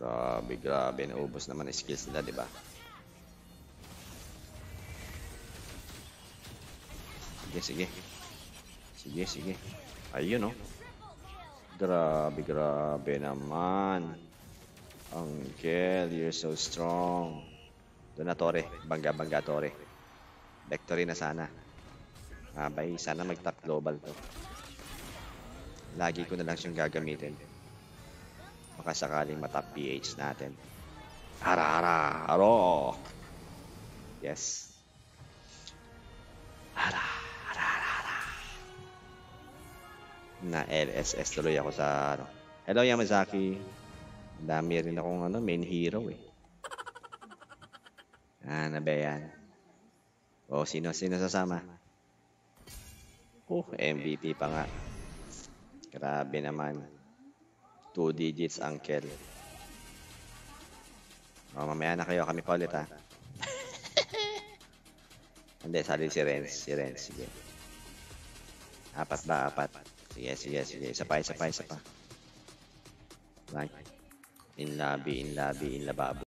Grabe, grabe. Naubos naman ang skills nila, di ba? Sige, sige. Sige, sige. Ayun, oh. Grabe, grabe naman. Uncle, you're so strong. Doon na, Tore. Bangga, bangga, Tore. Victory na sana. Abay, sana mag-top global to. Lagi ko na lang siyang gagamitin. Baka sakaling matap PH natin. Hara, haro. Yes. Hara. Na LSS tuloy ako sa ano. Hello Yamazaki. Dami rin akong main hero eh. Ano ba yan? O sino sasama? MVP pa nga. Grabe naman. 2 digits uncle. O mamaya na kayo, kami pa ulit ha. Hindi, sali si Renz. Sige. Apat ba? Sige. Isa pa. Right. In lobby, in lababo.